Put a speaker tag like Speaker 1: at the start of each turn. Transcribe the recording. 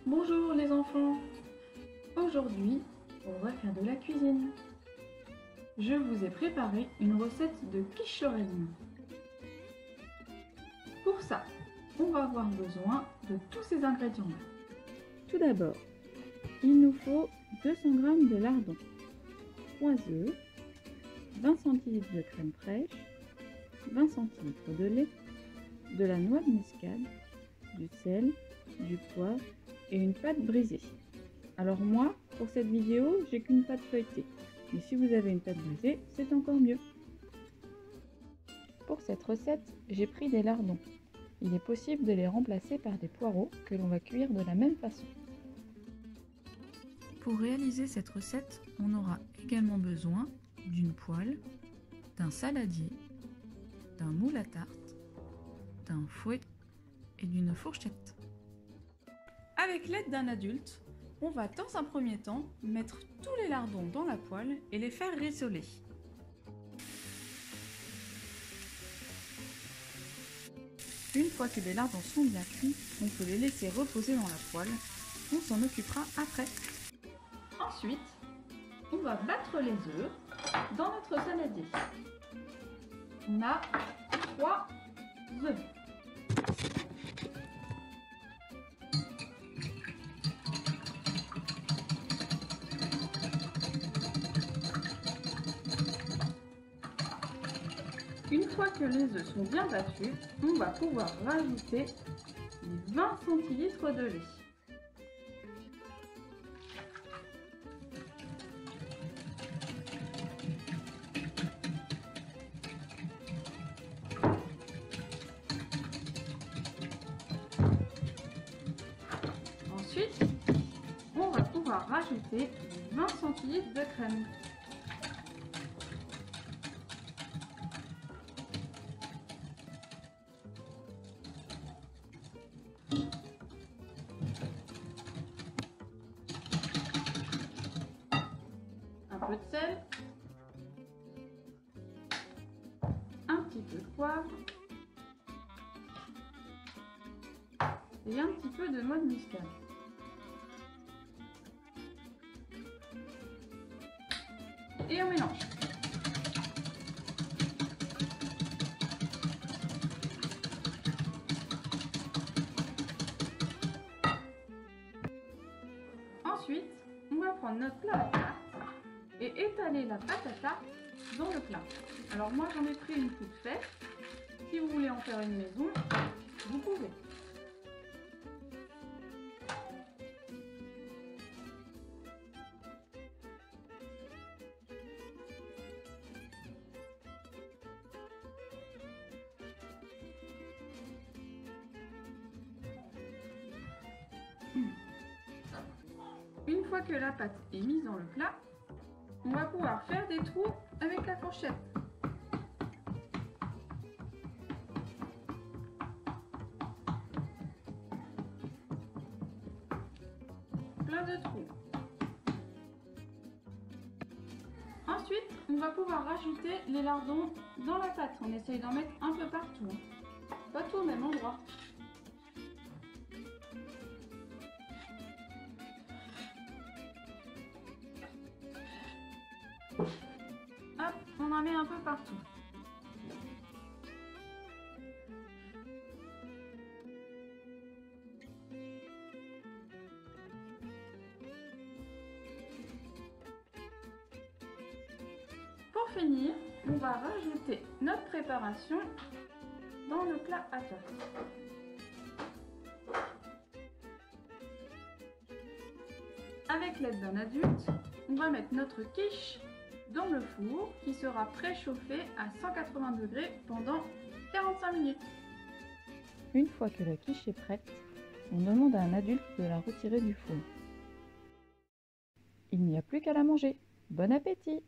Speaker 1: Bonjour les enfants. Aujourd'hui, on va faire de la cuisine. Je vous ai préparé une recette de quiche Lorraine. Pour ça, on va avoir besoin de tous ces ingrédients-là. Tout d'abord, il nous faut 200 g de lardons, 3 œufs, 20 cl de crème fraîche, 20 cl de lait, de la noix de muscade, du sel, du poivre et une pâte brisée. Alors moi, pour cette vidéo, j'ai qu'une pâte feuilletée. Mais si vous avez une pâte brisée, c'est encore mieux. Pour cette recette, j'ai pris des lardons. Il est possible de les remplacer par des poireaux que l'on va cuire de la même façon. Pour réaliser cette recette, on aura également besoin d'une poêle, d'un saladier, d'un moule à tarte, d'un fouet et d'une fourchette. Avec l'aide d'un adulte, on va dans un premier temps mettre tous les lardons dans la poêle et les faire rissoler. Une fois que les lardons sont bien cuits, on peut les laisser reposer dans la poêle. On s'en occupera après. Ensuite, on va battre les œufs dans notre saladier. On a 3 œufs. Une fois que les œufs sont bien battus, on va pouvoir rajouter les 20 cl de lait. Ensuite, on va pouvoir rajouter les 20 cl de crème. Un peu de sel, un petit peu de poivre et un petit peu de noix de muscade. Et on mélange. Ensuite, on va prendre notre plat à tarte et étaler la pâte à tarte dans le plat. Alors moi j'en ai pris une toute faite. Si vous voulez en faire une maison, vous pouvez. Une fois que la pâte est mise dans le plat, on va pouvoir faire des trous avec la fourchette. Plein de trous. Ensuite, on va pouvoir rajouter les lardons dans la pâte. On essaye d'en mettre un peu partout. Pas tout au même endroit. Hop, on en met un peu partout. Pour finir, on va rajouter notre préparation dans le plat à tarte. Avec l'aide d'un adulte, on va mettre notre quiche dans le four qui sera préchauffé à 180 degrés pendant 45 minutes. Une fois que la quiche est prête, on demande à un adulte de la retirer du four. Il n'y a plus qu'à la manger. Bon appétit!